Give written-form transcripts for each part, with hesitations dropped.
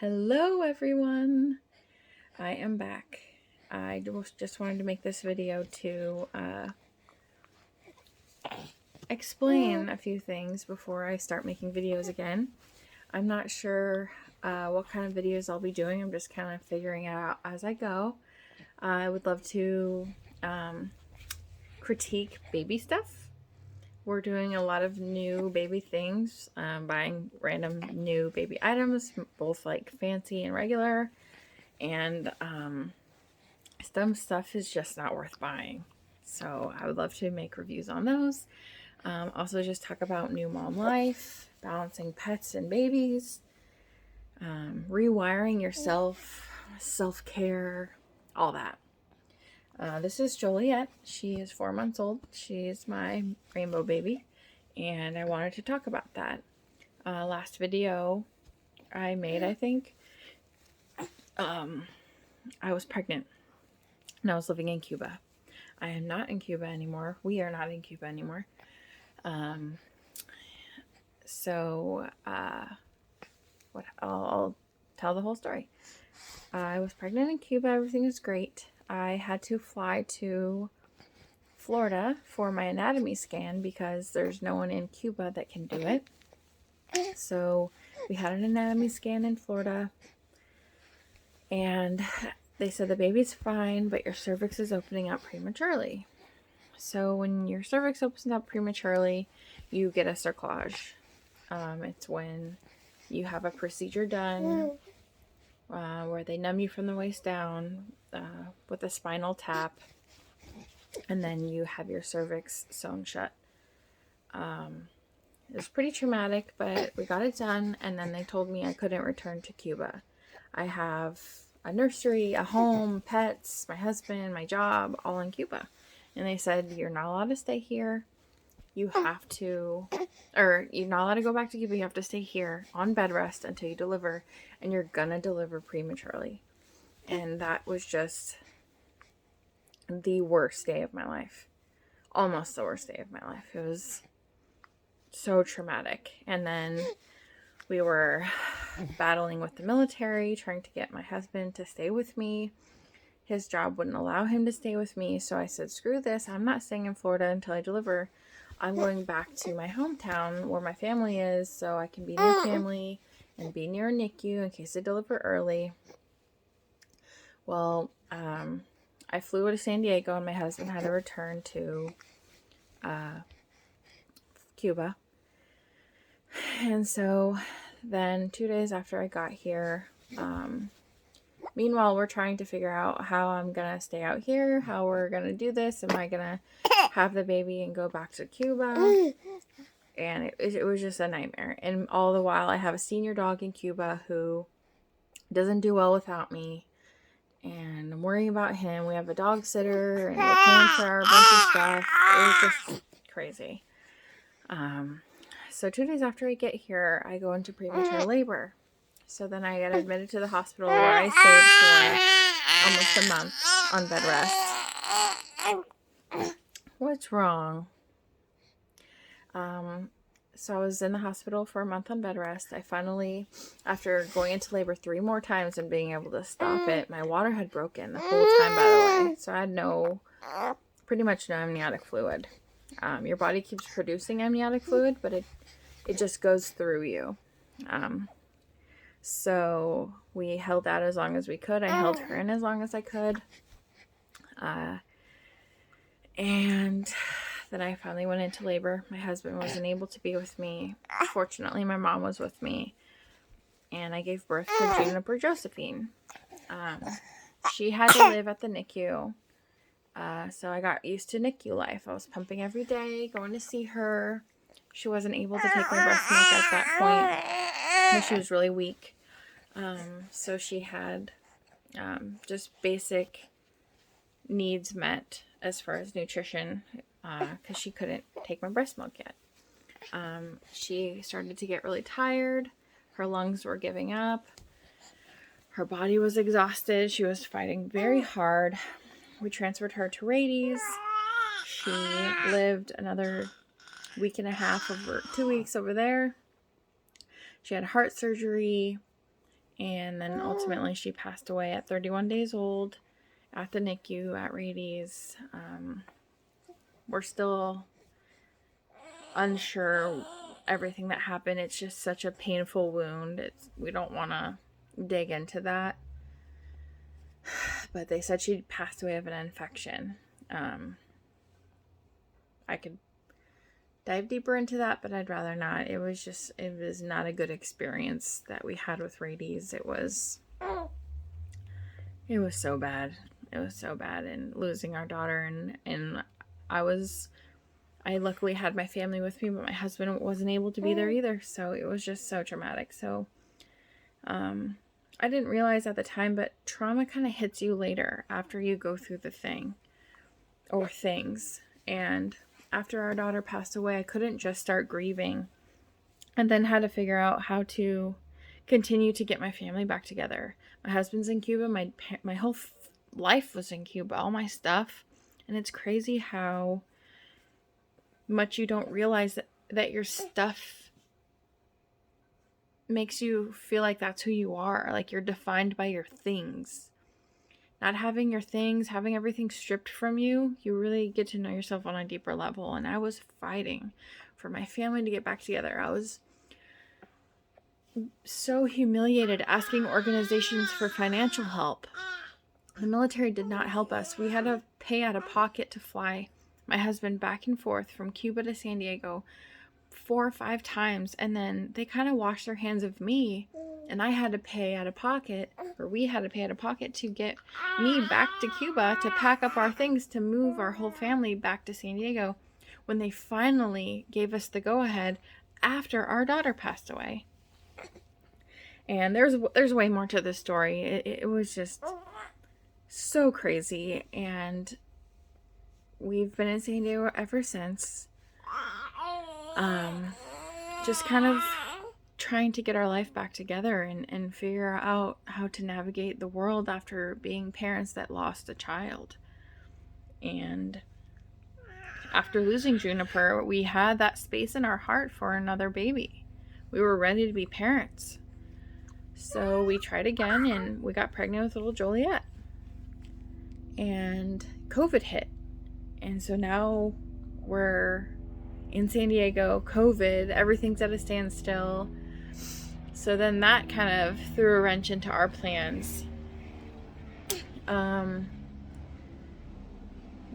Hello everyone, I am back. I just wanted to make this video to explain a few things before I start making videos again. I'm not sure what kind of videos I'll be doing. I'm just kind of figuring it out as I go. I would love to critique baby stuff. We're doing a lot of new baby things, buying random new baby items, both like fancy and regular, and some stuff is just not worth buying. So I would love to make reviews on those. Also just talk about new mom life, balancing pets and babies, rewiring yourself, self-care, all that. This is Joliet. She is 4 months old. She's my rainbow baby, and I wanted to talk about that. Last video I made, I think, I was pregnant and I was living in Cuba. I am not in Cuba anymore. We are not in Cuba anymore. I'll tell the whole story. I was pregnant in Cuba. Everything was great. I had to fly to Florida for my anatomy scan because there's no one in Cuba that can do it. So we had an anatomy scan in Florida, and they said the baby's fine, but your cervix is opening up prematurely. So when your cervix opens up prematurely, you get a cerclage. It's when you have a procedure done where they numb you from the waist down with a spinal tap, and then you have your cervix sewn shut. It was pretty traumatic, but we got it done, and then they told me I couldn't return to Cuba. I have a nursery, a home, pets, my husband, my job, all in Cuba. And they said, you're not allowed to stay here. You're not allowed to go back to Cuba. You have to stay here on bed rest until you deliver, and you're gonna deliver prematurely. And that was just the worst day of my life. Almost the worst day of my life. It was so traumatic. And then we were battling with the military, trying to get my husband to stay with me. His job wouldn't allow him to stay with me, so I said, screw this, I'm not staying in Florida until I deliver. I'm going back to my hometown where my family is so I can be near family and be near a NICU in case I deliver early. Well, I flew to San Diego, and my husband had to return to Cuba. And so then 2 days after I got here, meanwhile, we're trying to figure out how I'm going to stay out here, how we're going to do this. Am I going to have the baby and go back to Cuba? And it was just a nightmare. And all the while, I have a senior dog in Cuba who doesn't do well without me. And I'm worrying about him. We have a dog sitter, and we're paying for a bunch of stuff. It was just crazy. So 2 days after I get here, I go into premature labor. So then I get admitted to the hospital where I stayed for almost a month on bed rest. What's wrong? So I was in the hospital for a month on bed rest. I finally, after going into labor 3 more times and being able to stop it, my water had broken the whole time, by the way. So I had pretty much no amniotic fluid. Your body keeps producing amniotic fluid, but it just goes through you. So we held out as long as we could. I held her in as long as I could. And then I finally went into labor. My husband wasn't able to be with me. Fortunately, my mom was with me. And I gave birth to Juniper Josephine. She had to live at the NICU. So I got used to NICU life. I was pumping every day, going to see her. She wasn't able to take my breast milk at that point because she was really weak. So she had just basic needs met as far as nutrition because she couldn't take my breast milk yet. She started to get really tired. Her lungs were giving up. Her body was exhausted. She was fighting very hard. We transferred her to Rades. She lived another week and a half 2 weeks over there. She had heart surgery, And then ultimately she passed away at 31 days old at the NICU at Rady's. We're still unsure everything that happened. It's just such a painful wound. We don't want to dig into that. But they said she passed away of an infection. I could dive deeper into that, but I'd rather not. It was not a good experience that we had with Rady's. It was so bad. It was so bad, and losing our daughter, and I luckily had my family with me, but my husband wasn't able to be there either, so it was just so traumatic. So I didn't realize at the time, but trauma kind of hits you later after you go through the thing or things. And after our daughter passed away, I couldn't just start grieving and then had to figure out how to continue to get my family back together. My husband's in Cuba. My whole life was in Cuba, all my stuff. And it's crazy how much you don't realize that your stuff makes you feel like that's who you are. Like you're defined by your things. Not having your things, having everything stripped from you, you really get to know yourself on a deeper level. And I was fighting for my family to get back together. I was so humiliated asking organizations for financial help. The military did not help us. We had to pay out of pocket to fly my husband back and forth from Cuba to San Diego 4 or 5 times, and then they kind of washed their hands of me, and I had to pay out of pocket, or we had to pay out of pocket to get me back to Cuba to pack up our things to move our whole family back to San Diego when they finally gave us the go-ahead after our daughter passed away. And there's way more to this story. It was just so crazy, and we've been in San Diego ever since. Just kind of trying to get our life back together and figure out how to navigate the world after being parents that lost a child. And after losing Juniper, we had that space in our heart for another baby. We were ready to be parents. So we tried again, and we got pregnant with little Joliet. And COVID hit. And so now we're in San Diego, COVID, everything's at a standstill. So then that kind of threw a wrench into our plans. I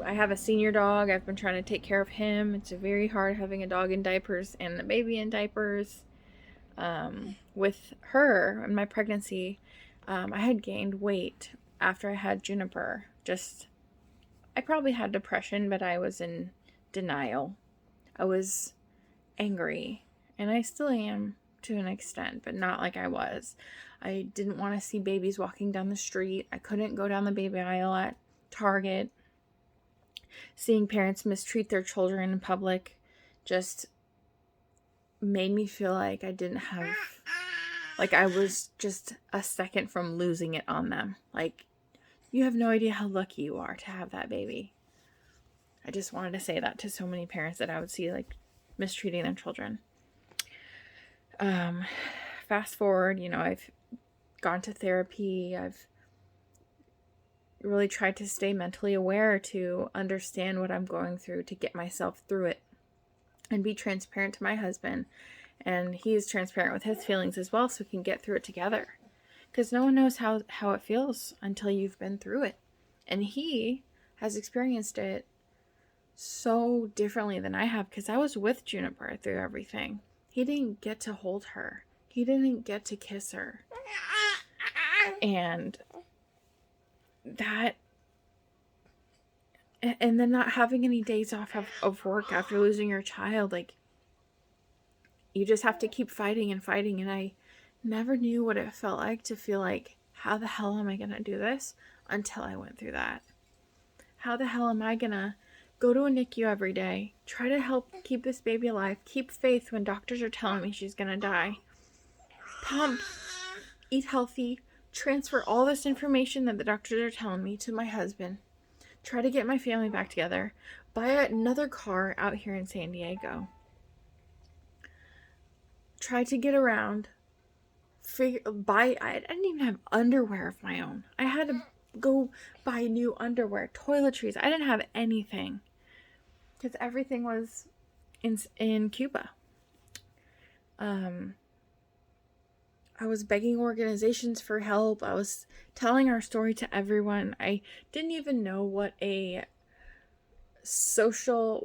have a senior dog. I've been trying to take care of him. It's very hard having a dog in diapers and a baby in diapers. With her in my pregnancy, I had gained weight after I had Juniper. I probably had depression, but I was in denial. I was angry, and I still am to an extent, but not like I was. I didn't want to see babies walking down the street. I couldn't go down the baby aisle at Target. Seeing parents mistreat their children in public just made me feel like I didn't have, like I was just a second from losing it on them. Like, you have no idea how lucky you are to have that baby. I just wanted to say that to so many parents that I would see, like, mistreating their children. Fast forward, I've gone to therapy. I've really tried to stay mentally aware to understand what I'm going through, to get myself through it, and be transparent to my husband. And he is transparent with his feelings as well, so we can get through it together. Because no one knows how it feels until you've been through it. And he has experienced it so differently than I have, because I was with Juniper through everything. He didn't get to hold her. He didn't get to kiss her. And then not having any days off of work after losing your child, like, you just have to keep fighting and fighting. And I never knew what it felt like to feel like, how the hell am I going to do this, until I went through that. How the hell am I going to go to a NICU every day, try to help keep this baby alive, keep faith when doctors are telling me she's going to die, pump, eat healthy, transfer all this information that the doctors are telling me to my husband, try to get my family back together, buy another car out here in San Diego, try to get around, I didn't even have underwear of my own. I had to go buy new underwear, toiletries. I didn't have anything because everything was in Cuba. I was begging organizations for help. I was telling our story to everyone. I didn't even know what a social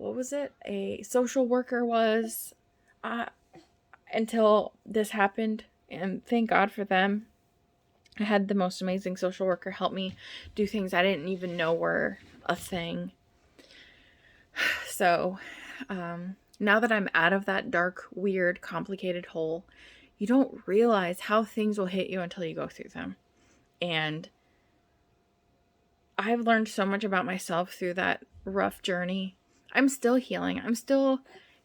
worker was until this happened, and thank God for them. I had the most amazing social worker help me do things I didn't even know were a thing. So now that I'm out of that dark, weird, complicated hole, you don't realize how things will hit you until you go through them. And I've learned so much about myself through that rough journey. I'm still healing. I'm still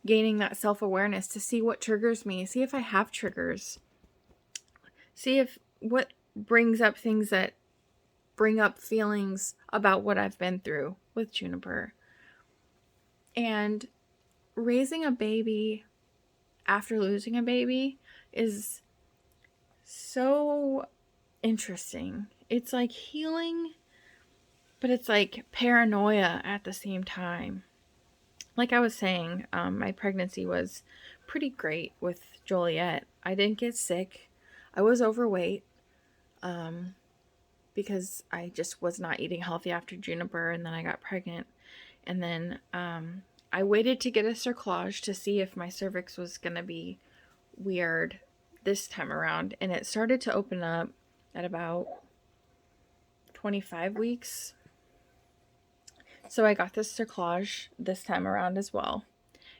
gaining that self-awareness to see what triggers me, see if I have triggers, see if what brings up things that bring up feelings about what I've been through with Juniper. And raising a baby after losing a baby is so interesting. It's like healing, but it's like paranoia at the same time. Like I was saying, my pregnancy was pretty great with Joliet. I didn't get sick. I was overweight because I just was not eating healthy after Juniper, and then I got pregnant. And then I waited to get a cerclage to see if my cervix was going to be weird this time around, and it started to open up at about 25 weeks. So I got this cerclage this time around as well,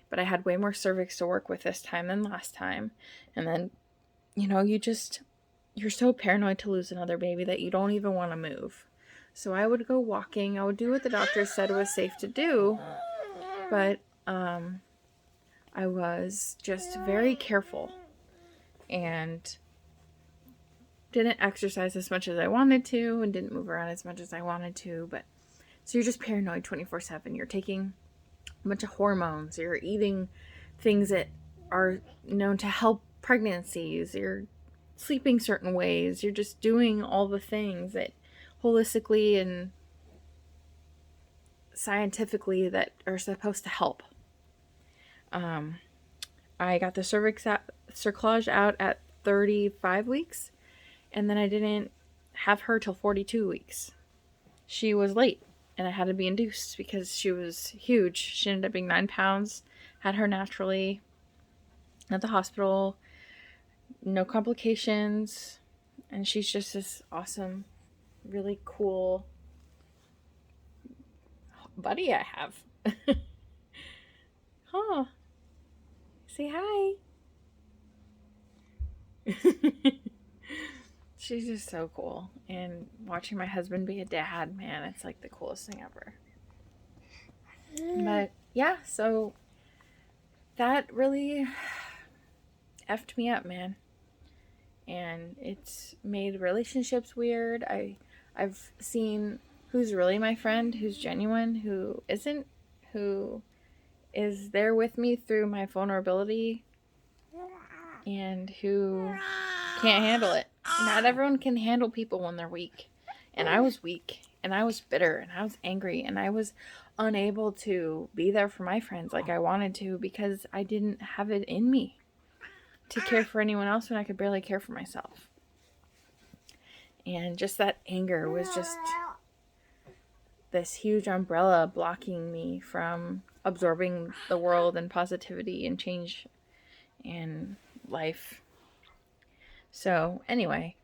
but I had way more cervix to work with this time than last time. And then, you're so paranoid to lose another baby that you don't even want to move. So I would go walking. I would do what the doctor said was safe to do, but I was just very careful and didn't exercise as much as I wanted to and didn't move around as much as I wanted to. But so you're just paranoid 24/7. You're taking a bunch of hormones. You're eating things that are known to help pregnancies. You're sleeping certain ways. You're just doing all the things that holistically and scientifically that are supposed to help. I got the cerclage out at 35 weeks, and then I didn't have her till 42 weeks. She was late, and I had to be induced because she was huge. She ended up being 9 pounds, had her naturally at the hospital, no complications, and she's just this awesome, really cool buddy I have. Huh. Say hi. She's just so cool. And watching my husband be a dad, man, it's like the coolest thing ever. But yeah, so that really effed me up, man. And it's made relationships weird. I've seen who's really my friend, who's genuine, who isn't, who is there with me through my vulnerability, and who can't handle it. Not everyone can handle people when they're weak. And I was weak, and I was bitter, and I was angry, and I was unable to be there for my friends like I wanted to because I didn't have it in me to care for anyone else when I could barely care for myself. And just that anger was just this huge umbrella blocking me from absorbing the world and positivity and change and life. So anyway,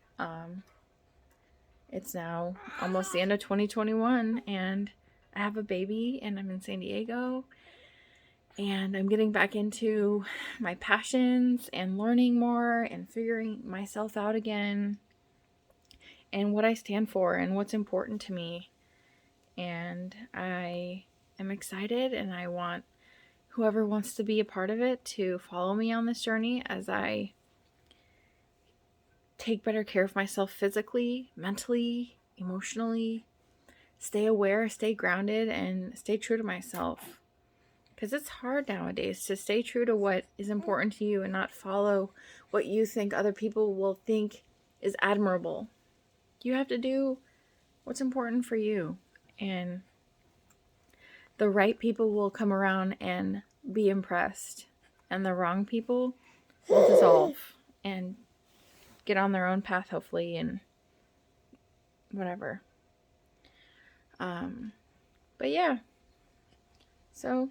it's now almost the end of 2021, and I have a baby, and I'm in San Diego, and I'm getting back into my passions and learning more and figuring myself out again and what I stand for and what's important to me. And I am excited, and I want whoever wants to be a part of it to follow me on this journey as I take better care of myself physically, mentally, emotionally, stay aware, stay grounded, and stay true to myself. Because it's hard nowadays to stay true to what is important to you and not follow what you think other people will think is admirable. You have to do what's important for you. And the right people will come around and be impressed. And the wrong people will dissolve and get on their own path, hopefully, and whatever. But yeah. So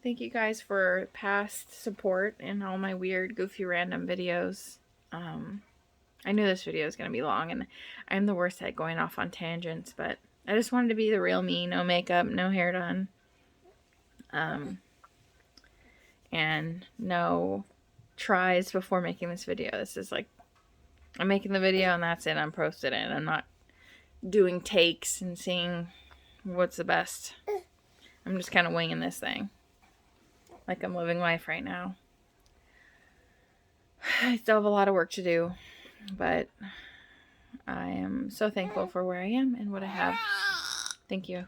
thank you guys for past support and all my weird, goofy, random videos. I knew this video was going to be long, and I'm the worst at going off on tangents, but I just wanted to be the real me. No makeup, no hair done, and no tries before making this video. This is like, I'm making the video and that's it. I'm posting it. I'm not doing takes and seeing what's the best. I'm just kind of winging this thing. Like I'm living life right now. I still have a lot of work to do, but I am so thankful for where I am and what I have. Thank you.